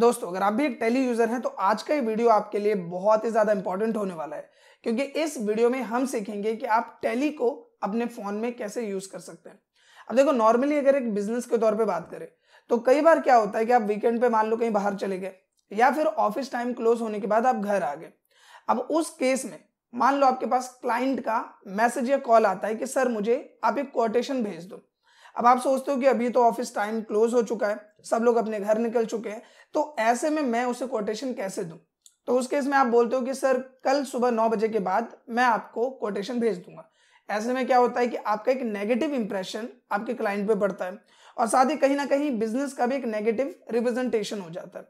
दोस्तों अगर आप भी एक टैली यूजर हैं तो आज का ये वीडियो आपके लिए बहुत ही ज्यादा इंपॉर्टेंट होने वाला है, क्योंकि इस वीडियो में हम सीखेंगे कि आप टैली को अपने फोन में कैसे यूज कर सकते हैं। अब देखो, नॉर्मली अगर एक बिजनेस के तौर पे बात करें तो कई बार क्या होता है कि आप वीकेंड पे मान लो कहीं बाहर चले गए या फिर ऑफिस टाइम क्लोज होने के बाद आप घर आ गए। अब उस केस में मान लो आपके पास क्लाइंट का मैसेज या कॉल आता है कि सर मुझे आप एक कोटेशन भेज दो। अब आप सोचते हो कि अभी तो ऑफिस टाइम क्लोज हो चुका है, सब लोग अपने घर निकल चुके हैं, तो ऐसे में मैं उसे कोटेशन कैसे दूं। तो उस केस में आप बोलते हो कि सर कल सुबह 9 बजे के बाद मैं आपको कोटेशन भेज दूंगा। ऐसे में क्या होता है कि आपका एक नेगेटिव इंप्रेशन आपके क्लाइंट पे पड़ता है और साथ ही कहीं ना कहीं बिजनेस का भी एक नेगेटिव रिप्रेजेंटेशन हो जाता है।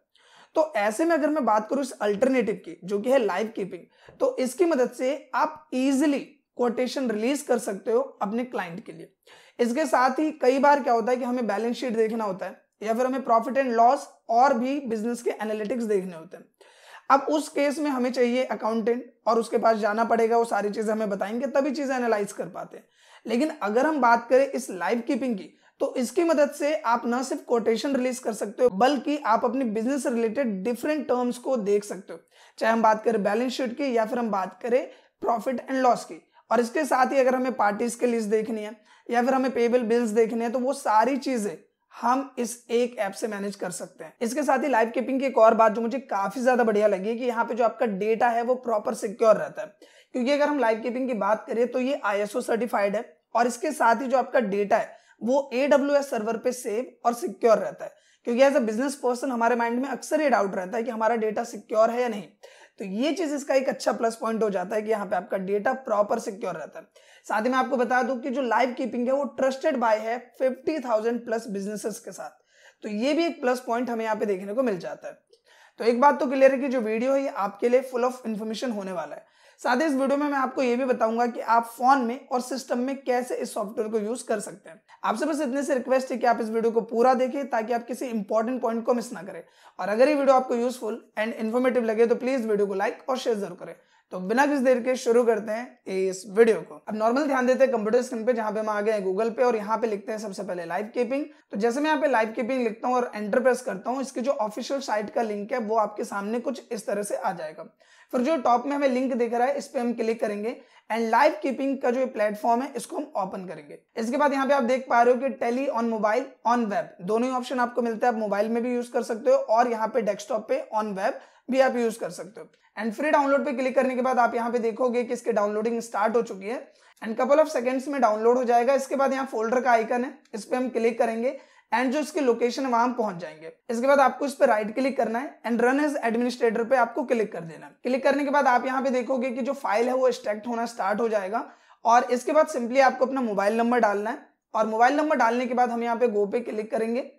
तो ऐसे में अगर मैं बात करूं इस अल्टरनेटिव की जो कि है लाइव कीपिंग, तो इसकी मदद से आप इजीली कोटेशन रिलीज कर सकते हो अपने क्लाइंट के लिए। इसके साथ ही कई बार क्या होता है कि हमें बैलेंस शीट देखना होता है या फिर हमें प्रॉफिट एंड लॉस और भी बिजनेस के एनालिटिक्स देखने होते हैं। अब उस केस में हमें चाहिए अकाउंटेंट और उसके पास जाना पड़ेगा, वो सारी चीजें हमें बताएंगे तभी चीजें एनालाइज कर पाते हैं। लेकिन अगर हम बात करें इस लाइव कीपिंग की, तो इसकी मदद से आप न सिर्फ कोटेशन रिलीज कर सकते हो बल्कि आप अपनी बिजनेस रिलेटेड डिफरेंट टर्म्स को देख सकते हो, चाहे हम बात करें बैलेंस शीट की या फिर हम बात करें प्रॉफिट एंड लॉस की। और इसके साथ ही अगर हमें पार्टीज की लिस्ट देखनी है या फिर हमें पेबल बिल्स देखने हैं, तो वो सारी चीजें हम इस एक ऐप से मैनेज कर सकते हैं। इसके साथ ही लाइव कीपिंग की एक और बात जो मुझे काफी ज्यादा बढ़िया लगी कि यहाँ पे जो आपका डेटा है वो प्रॉपर सिक्योर रहता है, क्योंकि अगर हम लाइव कीपिंग की बात करें तो ये ISO सर्टिफाइड है और इसके साथ ही जो आपका डेटा है वो AWS सर्वर पे सेव और सिक्योर रहता है। क्योंकि एज अ बिजनेस पर्सन हमारे माइंड में अक्सर ये डाउट रहता है कि हमारा डेटा सिक्योर है या नहीं, तो ये चीज इसका एक अच्छा प्लस पॉइंट हो जाता है कि यहाँ पे आपका डेटा प्रॉपर सिक्योर रहता है। साथ ही मैं आपको बता दूं कि जो लाइव कीपिंग है वो ट्रस्टेड बाय है 50,000 प्लस बिजनेसेस के साथ, तो ये भी एक प्लस पॉइंट हमें यहाँ पे देखने को मिल जाता है। तो एक बात तो क्लियर है कि जो वीडियो है ये आपके लिए फुल ऑफ इन्फॉर्मेशन होने वाला है। साथ ही इस वीडियो में मैं आपको ये भी बताऊंगा कि आप फोन में और सिस्टम में कैसे इस सॉफ्टवेयर को यूज कर सकते हैं। आपसे बस इतने से रिक्वेस्ट है कि आप इस वीडियो को पूरा देखें ताकि आप किसी इंपॉर्टेंट पॉइंट को मिस ना करें। और अगर ये वीडियो आपको यूजफुल एंड इन्फॉर्मेटिव लगे तो प्लीज वीडियो को लाइक और शेयर जरूर करें। तो बिना किसी देर के शुरू करते हैं इस वीडियो को। अब नॉर्मल ध्यान देते हैं कंप्यूटर स्क्रीन पे, जहां पे हम आ गए हैं गूगल पे और यहाँ पे लिखते हैं सबसे पहले लाइव कीपिंग। तो जैसे मैं यहाँ पे लाइव कीपिंग लिखता हूँ और एंटर प्रेस करता हूँ, इसकी जो ऑफिशियल साइट का लिंक है वो आपके सामने कुछ इस तरह से आ जाएगा। फिर जो टॉप में हमें लिंक दिख रहा है इस पे हम क्लिक करेंगे एंड लाइव कीपिंग का जो प्लेटफॉर्म है इसको हम ओपन करेंगे। इसके बाद यहाँ पे आप देख पा रहे हो कि Tally on mobile on web दोनों ही ऑप्शन आपको मिलता है। आप मोबाइल में भी यूज कर सकते हो और यहाँ पे डेस्कटॉप पे ऑन वेब भी आप यूज कर सकते हो। एंड फ्री डाउनलोड पे क्लिक करने के बाद आप यहाँ पे देखोगे कि इसकी डाउनलोडिंग स्टार्ट हो चुकी है एंड कपल ऑफ सेकंड्स में डाउनलोड हो जाएगा। इसके बाद यहाँ फोल्डर का आइकन है, इस पे हम क्लिक करेंगे एंड जो इसकी लोकेशन है वहां हम पहुंच जाएंगे। इसके बाद आपको इस पे राइट क्लिक करना है एंड रन एज एडमिनिस्ट्रेटर पे आपको क्लिक कर देना है। क्लिक करने के बाद आप यहाँ पे देखोगे कि जो फाइल है वो एक्सट्रैक्ट होना स्टार्ट हो जाएगा और इसके बाद सिंपली आपको अपना मोबाइल नंबर डालना है और मोबाइल नंबर डालने के बाद हम यहाँ पे गो पे क्लिक करेंगे।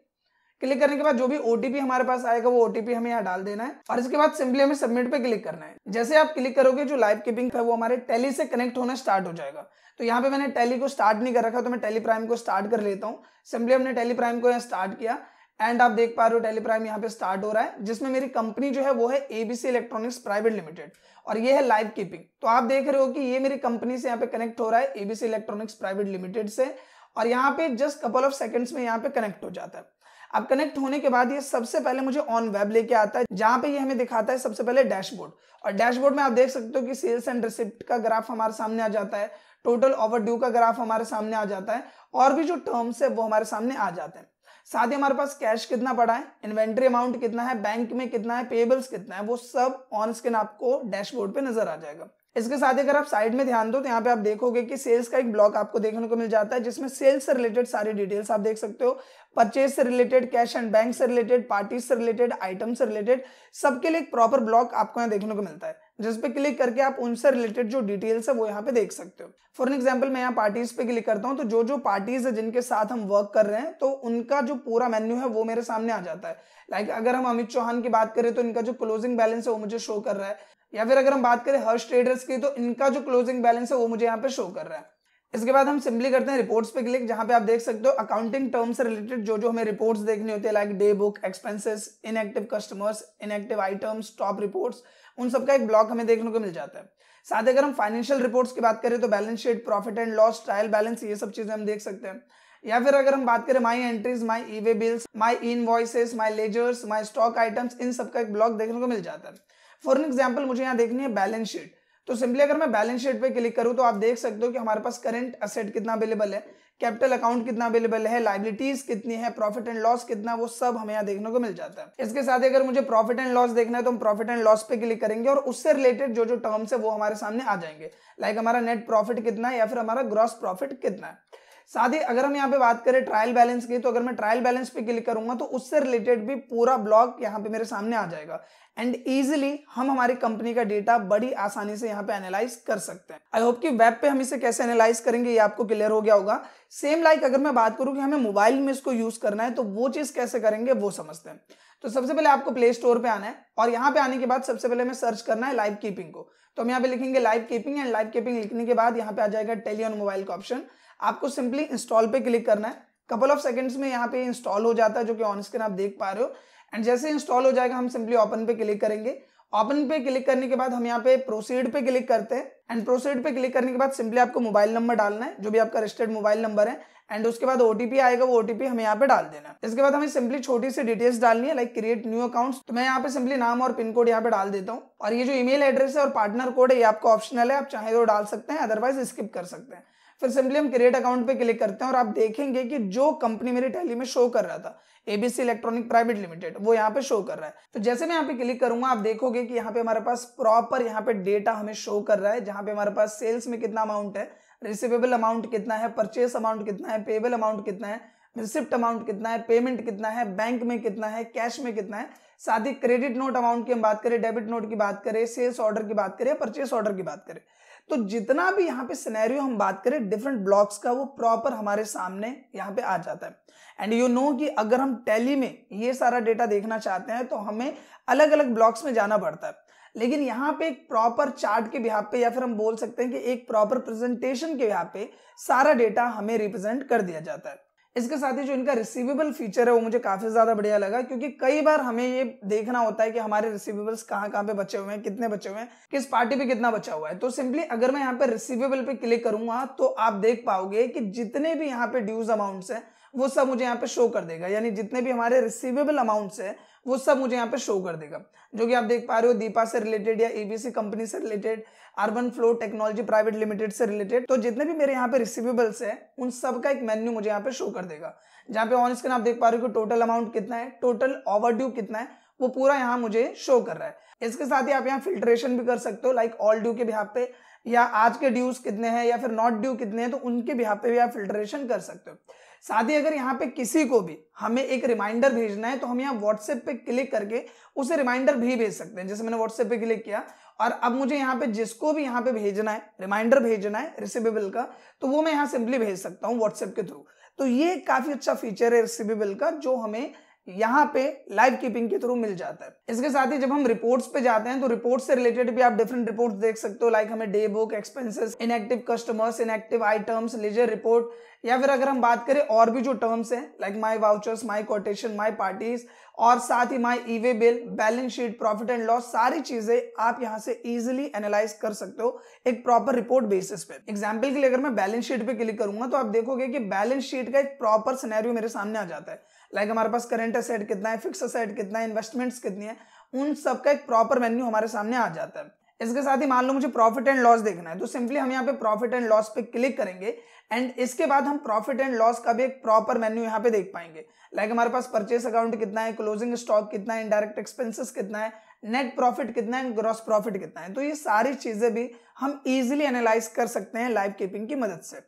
क्लिक करने के बाद जो भी OTP हमारे पास आएगा वो OTP हमें यहाँ डाल देना है और इसके बाद सिंपली हमें सबमिट पे क्लिक करना है। जैसे आप क्लिक करोगे जो लाइव कीपिंग है वो हमारे टैली से कनेक्ट होना स्टार्ट हो जाएगा। तो यहाँ पे मैंने टैली को स्टार्ट नहीं कर रखा, तो मैं टैली प्राइम को स्टार्ट कर लेता हूँ। सिंपली हमने टैली प्राइम को यहाँ स्टार्ट किया एंड आप देख पा रहे हो टैली प्राइम यहाँ पे स्टार्ट हो रहा है, जिसमें मेरी कंपनी जो है वो है ABC इलेक्ट्रॉनिक्स प्राइवेट लिमिटेड और ये है लाइव कीपिंग। तो आप देख रहे हो कि ये मेरी कंपनी से यहाँ पे कनेक्ट हो रहा है ABC इलेक्ट्रॉनिक्स प्राइवेट लिमिटेड से और यहाँ पे जस्ट कपल ऑफ सेकंड्स में यहाँ पे कनेक्ट हो जाता है। अब कनेक्ट होने के बाद ये सबसे पहले मुझे ऑन वेब लेके आता है, जहां पे ये हमें दिखाता है सबसे पहले डैशबोर्ड। और डैशबोर्ड में आप देख सकते हो कि सेल्स एंड रिसिप्ट का ग्राफ हमारे सामने आ जाता है, टोटल ओवरड्यू का ग्राफ हमारे सामने आ जाता है और भी जो टर्म्स है वो हमारे सामने आ जाते हैं। साथ ही हमारे पास कैश कितना पड़ा है, इन्वेंट्री अमाउंट कितना है, बैंक में कितना है, पेबल्स कितना है, वो सब ऑन स्क्रीन आपको डैशबोर्ड पे नजर आ जाएगा। इसके साथ ही अगर आप साइड में ध्यान दो तो यहाँ पे आप देखोगे कि सेल्स का एक ब्लॉक आपको देखने को मिल जाता है, जिसमें सेल्स से रिलेटेड सारी डिटेल्स आप देख सकते हो, परचेज से रिलेटेड, कैश एंड बैंक से रिलेटेड, पार्टीज से रिलेटेड, आइटम से रिलेटेड, सबके लिए एक प्रॉपर ब्लॉक आपको यहाँ देखने को मिलता है, जिसपे क्लिक करके आप उनसे रिलेटेड जो डिटेल्स है वो यहाँ पे देख सकते हो। फॉर एग्जाम्पल मैं यहाँ पार्टीज पे क्लिक करता हूँ तो जो जो पार्टीज है जिनके साथ हम वर्क कर रहे हैं तो उनका जो पूरा मेन्यू है वो मेरे सामने आ जाता है। लाइक अगर हम अमित चौहान की बात करें तो इनका जो क्लोजिंग बैलेंस है वो मुझे शो कर रहा है, या फिर अगर हम बात करें हर्ष ट्रेडर्स की तो इनका जो क्लोजिंग बैलेंस है वो मुझे यहाँ पे शो कर रहा है। इसके बाद हम सिंपली करते हैं रिपोर्ट्स पे क्लिक, जहां पे आप देख सकते हो अकाउंटिंग टर्म से रिलेटेड जो जो हमें रिपोर्ट्स देखनी होती है, like day book, expenses, inactive customers, inactive items, top reports, उन सबका एक ब्लॉक हमें देखने को मिल जाता है। साथ ही अगर हम फाइनेंशियल रिपोर्ट्स की बात करें तो balance sheet, profit and loss, trial balance, ये सब चीजें हम देख सकते हैं। या फिर अगर हम बात करें my entries, my e way bills, my invoices, my ledgers, my stock items, इन सबका एक ब्लॉक देखने को मिल जाता है। फॉर एग्जाम्पल मुझे यहाँ देखनी है बैलेंस शीट, तो सिंपली अगर मैं बैलेंस शीट पे क्लिक करूँ तो आप देख सकते हो कि हमारे पास करंट असेट कितना अवेलेबल है, कैपिटल अकाउंट कितना अवेलेबल है, लाइबिलिटीज कितनी है, प्रॉफिट एंड लॉस कितना, वो सब हमें यहाँ देखने को मिल जाता है। इसके साथ अगर मुझे प्रॉफिट एंड लॉस देखना है तो हम प्रॉफिट एंड लॉस पे क्लिक करेंगे और उससे रिलेटेड जो जो टर्म्स है वो हमारे सामने आ जाएंगे, लाइक हमारा नेट प्रॉफिट कितना है या फिर हमारा ग्रॉस प्रॉफिट कितना है। साथ ही अगर हम यहाँ पे बात करें ट्रायल बैलेंस की, तो अगर मैं ट्रायल बैलेंस पे क्लिक करूंगा तो उससे रिलेटेड भी पूरा ब्लॉक यहाँ पे मेरे सामने आ जाएगा एंड इजीली हम हमारी कंपनी का डेटा बड़ी आसानी से यहाँ पे एनालाइज कर सकते हैं। आई होप कि वेब पे हम इसे कैसे एनालाइज करेंगे ये आपको क्लियर हो गया होगा। सेम लाइक अगर मैं बात करूँ कि हमें मोबाइल में इसको यूज करना है तो वो चीज कैसे करेंगे वो समझते हैं। तो सबसे पहले आपको प्ले स्टोर पे आना है और यहाँ पे आने के बाद सबसे पहले हमें सर्च करना है लाइव कीपिंग को। तो हम यहाँ पे लिखेंगे live keeping and live keeping लिखने के बाद यहाँ पे आ जाएगा टेली ऑन मोबाइल का ऑप्शन। आपको सिंपली इंस्टॉल पे क्लिक करना है, कपल ऑफ सेकंड्स में यहाँ पे इंस्टॉल हो जाता है जो कि ऑन स्क्रीन आप देख पा रहे हो। एंड जैसे इंस्टॉल हो जाएगा हम सिंपली ओपन पे क्लिक करेंगे। ओपन पे क्लिक करने के बाद हम यहाँ पे प्रोसीड पे क्लिक करते हैं एंड प्रोसीड पे क्लिक करने के बाद सिंपली आपको मोबाइल नंबर डालना है जो भी आपका रजिस्टर्ड मोबाइल नंबर है एंड उसके बाद ओटीपी आएगा, वो ओटीपी हमें यहाँ पे डाल देना है। इसके बाद हमें सिंपली छोटी सी डिटेल्स डालनी है लाइक क्रिएट न्यू अकाउंट्स। तो मैं यहाँ पे सिंपली नाम और पिन कोड यहाँ पे डाल देता हूँ और ये जो ईमेल एड्रेस है और पार्टनर कोड है ये आपका ऑप्शनल है, आप चाहे तो डाल सकते हैं अदरवाइज स्किप कर सकते हैं। फिर सिंपली हम क्रिएट अकाउंट पे क्लिक करते हैं और आप देखेंगे कि जो कंपनी मेरी टैली में शो कर रहा था एबीसी इलेक्ट्रॉनिक प्राइवेट लिमिटेड वो यहाँ पे शो कर रहा है। तो जैसे मैं यहाँ पे क्लिक करूंगा आप देखोगे कि यहाँ पे हमारे पास प्रॉपर यहाँ पे डेटा हमें शो कर रहा है, जहां पे हमारे पास सेल्स में कितना अमाउंट है, रिसीवेबल अमाउंट कितना है, परचेस अमाउंट कितना है, पेबल अमाउंट कितना है, रिसिप्ट अमाउंट कितना है, पेमेंट कितना है, बैंक में कितना है, कैश में कितना है। साथ ही क्रेडिट नोट अमाउंट की हम बात करें, डेबिट नोट की बात करें, सेल्स ऑर्डर की बात करें, परचेस ऑर्डर की बात करें, तो जितना भी यहाँ पे सिनेरियो हम बात करें डिफरेंट ब्लॉक्स का वो प्रॉपर हमारे सामने यहाँ पे आ जाता है। एंड यू नो कि अगर हम टैली में ये सारा डेटा देखना चाहते हैं तो हमें अलग अलग ब्लॉक्स में जाना पड़ता है, लेकिन यहाँ पे एक प्रॉपर चार्ट के बिहाफ पे या फिर हम बोल सकते हैं कि एक प्रॉपर प्रेजेंटेशन के बिहाफ पे सारा डेटा हमें रिप्रेजेंट कर दिया जाता है। इसके साथ ही जो इनका रिसीवेबल फीचर है वो मुझे काफी ज्यादा बढ़िया लगा, क्योंकि कई बार हमें ये देखना होता है कि हमारे रिसीवेबल्स कहाँ पे बचे हुए हैं, कितने बचे हुए हैं, किस पार्टी पे कितना बचा हुआ है। तो सिंपली अगर मैं यहाँ पे रिसीवेबल पे क्लिक करूंगा तो आप देख पाओगे कि जितने भी यहाँ पे ड्यूज अमाउंट्स है वो सब मुझे यहाँ पे शो कर देगा, यानी जितने भी हमारे रिसीवेबल अमाउंट्स है वो सब मुझे यहाँ पे शो कर देगा, जो कि आप देख पा रहे हो दीपा से रिलेटेड या एबीसी कंपनी से related, urban flow technology private limited से रिलेटेड। तो जितने भी मेरे यहाँ पे रिसीवेबल्स है उन सब का एक मेन्यू मुझे यहाँ पे शो कर देगा, जहाँ पे ऑन स्क्रीन आप देख पा रहे हो कि टोटल अमाउंट कितना है, टोटल ओवरड्यू कितना है, वो पूरा यहाँ मुझे शो कर रहा है। इसके साथ ही आप यहाँ फिल्ट्रेशन भी कर सकते हो, लाइक ऑल ड्यू के बिहाफ पे या आज के ड्यूज कितने हैं या फिर नॉट ड्यू कितने हैं, तो उनके बिहाफ पे भी आप फिल्ट्रेशन कर सकते हो। साथ ही अगर यहाँ पे किसी को भी हमें एक रिमाइंडर भेजना है तो हम यहाँ व्हाट्सएप पे क्लिक करके उसे रिमाइंडर भी भेज सकते हैं। जैसे मैंने व्हाट्सएप पे क्लिक किया और अब मुझे यहाँ पे जिसको भी यहाँ पे भेजना है, रिमाइंडर भेजना है रिसीवेबल का, तो वो मैं यहाँ सिंपली भेज सकता हूँ व्हाट्सएप के थ्रू। तो ये काफी अच्छा फीचर है रिसीवेबल का जो हमें यहाँ पे लाइव कीपिंग के थ्रू मिल जाता है। इसके साथ ही जब हम रिपोर्ट्स पे जाते हैं तो रिपोर्ट्स से रिलेटेड भी आप डिफरेंट रिपोर्ट्स देख सकते हो, लाइक हमें day book, expenses, inactive customers, inactive items, ledger report, या फिर अगर हम बात करें और भी जो टर्म्स हैं like my vouchers, my quotation, my parties और साथ ही my e way bill, balance sheet, profit and loss, सारी चीजें आप यहाँ से इजीली एनालाइज कर सकते हो एक प्रॉपर रिपोर्ट बेसिस पे। एग्जाम्पल के लिए अगर मैं बैलेंस शीट पे क्लिक करूंगा तो आप देखोगे कि बैलेंस शीट का एक प्रॉपर सिनेरियो मेरे सामने आ जाता है, लाइक हमारे पास करंट असेट कितना है, फिक्स असेट कितना है, इन्वेस्टमेंट्स कितनी है, उन सबका एक प्रॉपर मेन्यू हमारे सामने आ जाता है। इसके साथ ही मान लो मुझे प्रॉफिट एंड लॉस देखना है तो सिंपली हम यहाँ पे प्रॉफिट एंड लॉस पे क्लिक करेंगे एंड इसके बाद हम प्रॉफिट एंड लॉस का भी एक प्रॉपर मेन्यू यहाँ पे देख पाएंगे, लाइक हमारे पास परचेस अकाउंट कितना है, क्लोजिंग स्टॉक कितना है, इनडायरेक्ट एक्सपेंसेस कितना है, नेट प्रॉफिट कितना है, ग्रॉस प्रॉफिट कितना है। तो ये सारी चीजें भी हम इजिली एनालाइज कर सकते हैं लाइव कीपिंग की मदद से।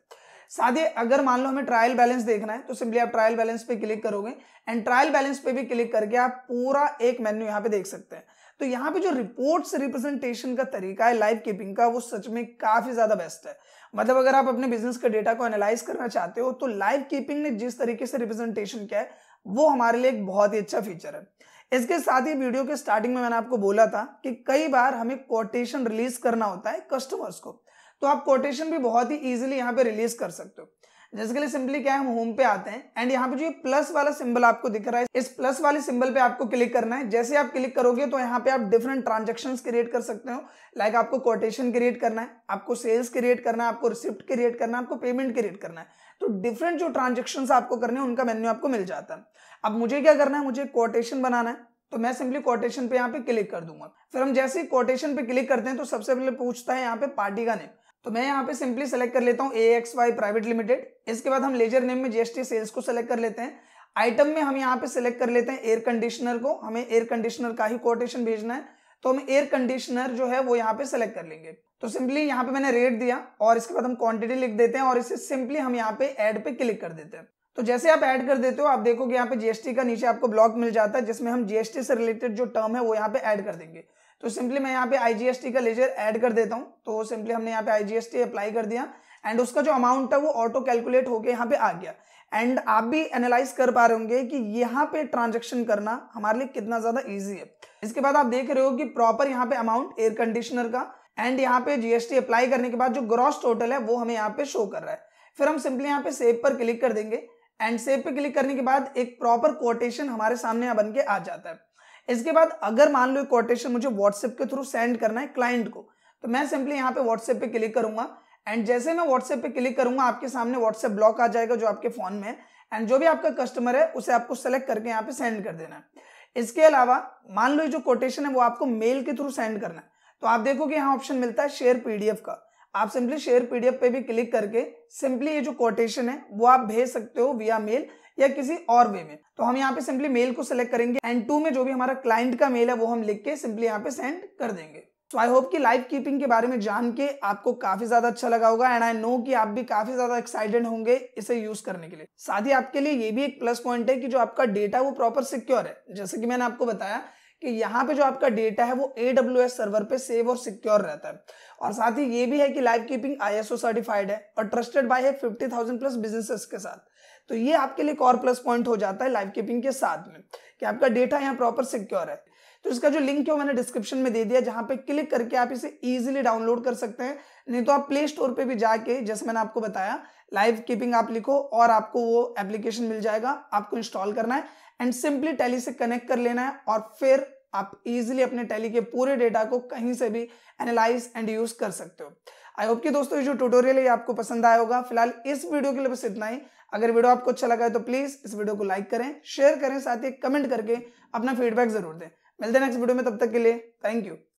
साथ ही अगर मान लो हमें ट्रायल बैलेंस देखना है तो सिंपली आप ट्रायल बैलेंस पे क्लिक करोगे एंड ट्रायल बैलेंस पे भी क्लिक करके आप पूरा एक मेन्यू यहाँ पे देख सकते हैं। तो यहाँ पे जो रिपोर्ट्स रिप्रेजेंटेशन का तरीका है लाइव कीपिंग का वो सच में काफी ज्यादा बेस्ट है। मतलब अगर आप अपने बिजनेस के डेटा को एनालाइज करना चाहते हो तो लाइव कीपिंग ने जिस तरीके से रिप्रेजेंटेशन किया है वो हमारे लिए एक बहुत ही अच्छा फीचर है। इसके साथ ही वीडियो के स्टार्टिंग में मैंने आपको बोला था कि कई बार हमें कोटेशन रिलीज करना होता है कस्टमर्स को, तो आप कोटेशन भी बहुत ही इजीली यहाँ पे रिलीज कर सकते हो। जिसके लिए सिंपली क्या है, हम होम पे आते हैं एंड यहाँ पे जो प्लस वाला सिंबल आपको दिख रहा है इस प्लस वाले सिंबल पे आपको क्लिक करना है। जैसे आप क्लिक करोगे तो यहाँ पे आप डिफरेंट ट्रांजैक्शंस क्रिएट कर सकते हो, लाइक आपको कोटेशन क्रिएट करना है, आपको सेल्स क्रिएट करना है, आपको रिसिप्ट क्रिएट करना है, आपको पेमेंट क्रिएट करना है। तो डिफरेंट जो ट्रांजेक्शन्स आपको करने हैं उनका मेन्यू आपको मिल जाता है। अब मुझे क्या करना है, मुझे कोटेशन बनाना है, तो मैं सिंपली कोटेशन पे यहाँ पे क्लिक कर दूंगा। फिर हम जैसे ही कोटेशन पे क्लिक करते हैं तो सबसे पहले पूछता है यहाँ पे पार्टी का नेम, तो मैं यहाँ पे सिंपली सेलेक्ट कर लेता हूँ AXY प्राइवेट लिमिटेड। इसके बाद हम लेजर नेम में GST सेल्स को सेलेक्ट कर लेते हैं। आइटम में हम यहाँ पे सिलेक्ट कर लेते हैं एयर कंडीशनर को, हमें एयर कंडीशनर का ही कोटेशन भेजना है, तो हम एयर कंडीशनर जो है वो यहाँ पे सेलेक्ट कर लेंगे। तो सिंपली यहाँ पे मैंने रेट दिया और इसके बाद हम क्वांटिटी लिख देते हैं और इसे सिंपली हम यहाँ पे ऐड पे क्लिक कर देते हैं। तो जैसे आप ऐड कर देते हो आप देखोगे यहाँ पे GST का नीचे आपको ब्लॉक मिल जाता है जिसमें हम GST से रिलेटेड जो टर्म है वो यहाँ पे ऐड कर देंगे। तो सिंपली मैं यहाँ पे IGST का लेजर ऐड कर देता हूँ। तो सिंपली हमने यहाँ पे IGST अप्लाई कर दिया एंड उसका जो अमाउंट है वो ऑटो कैलकुलेट होके यहाँ पे आ गया। एंड आप भी एनालाइज कर पा रहे होंगे कि यहाँ पे ट्रांजेक्शन करना हमारे लिए कितना ज्यादा इजी है। इसके बाद आप देख रहे हो कि प्रॉपर यहाँ पे अमाउंट एयर कंडीशनर का एंड यहाँ पे GST अप्लाई करने के बाद जो ग्रॉस टोटल है वो हमें यहाँ पे शो कर रहा है। फिर हम सिंपली यहाँ पे सेव पर क्लिक कर देंगे एंड सेव पे क्लिक करने के बाद एक प्रॉपर कोटेशन हमारे सामने बन के आ जाता है। इसके बाद अगर मान लो कोटेशन मुझे व्हाट्सएप के थ्रू सेंड करना है क्लाइंट को, तो मैं सिंपली यहाँ पे व्हाट्सएप पे क्लिक करूंगा एंड जैसे मैं व्हाट्सएप पे क्लिक करूंगा आपके सामने व्हाट्सएप ब्लॉक आ जाएगा जो आपके फोन में है एंड जो भी आपका कस्टमर है उसे आपको सेलेक्ट करके यहाँ पे सेंड कर देना है। इसके अलावा मान लो जो कोटेशन है वो आपको मेल के थ्रू सेंड करना है, तो आप देखोगे यहाँ ऑप्शन मिलता है शेयर PDF का। आप सिंपली शेयर PDF पे भी क्लिक करके सिंपली ये जो कोटेशन है वो आप भेज सकते हो विया मेल या किसी और वे में। तो हम यहाँ पे सिंपली मेल को सिलेक्ट करेंगे एंड टू में जो भी हमारा क्लाइंट का मेल है वो हम लिख के सिंपली यहाँ पे सेंड कर देंगे। तो आई होप कि लाइव कीपिंग के बारे में जान के आपको काफी ज्यादा अच्छा लगा होगा एंड आई नो कि आप भी काफी ज्यादा एक्साइटेड होंगे इसे यूज करने के लिए। साथ ही आपके लिए ये भी एक प्लस पॉइंट है कि जो आपका डेटा वो प्रॉपर सिक्योर है। जैसे कि मैंने आपको बताया कि यहाँ पे जो आपका डेटा है वो AWS सर्वर पे सेव और सिक्योर रहता है और साथ ही ये भी है कि लाइव कीपिंग ISO सर्टिफाइड है और ट्रस्टेड बाय है 50,000 प्लस बिजनेसेस के साथ। तो ये आपके लिए एक और प्लस पॉइंट हो जाता है लाइव कीपिंग के साथ में कि आपका डेटा यहाँ प्रॉपर सिक्योर है। तो इसका जो लिंक है वो मैंने डिस्क्रिप्शन में दे दिया, जहां पे क्लिक करके आप इसे इजीली डाउनलोड कर सकते हैं। नहीं तो आप प्ले स्टोर पे भी जाके जैसे मैंने आपको बताया लाइव कीपिंग आप लिखो और आपको वो एप्लीकेशन मिल जाएगा, आपको इंस्टॉल करना है एंड सिंपली टैली से कनेक्ट कर लेना है और फिर आप इजीली अपने टैली के पूरे डेटा को कहीं से भी एनालाइज एंड यूज कर सकते हो। आई होप कि दोस्तों ये जो ट्यूटोरियल है आपको पसंद आया होगा। फिलहाल इस वीडियो के लिए बस इतना ही। अगर वीडियो आपको अच्छा लगा है तो प्लीज इस वीडियो को लाइक करें, शेयर करें, साथ ही कमेंट करके अपना फीडबैक जरूर दें। मिलते हैं नेक्स्ट वीडियो में, तब तक के लिए थैंक यू।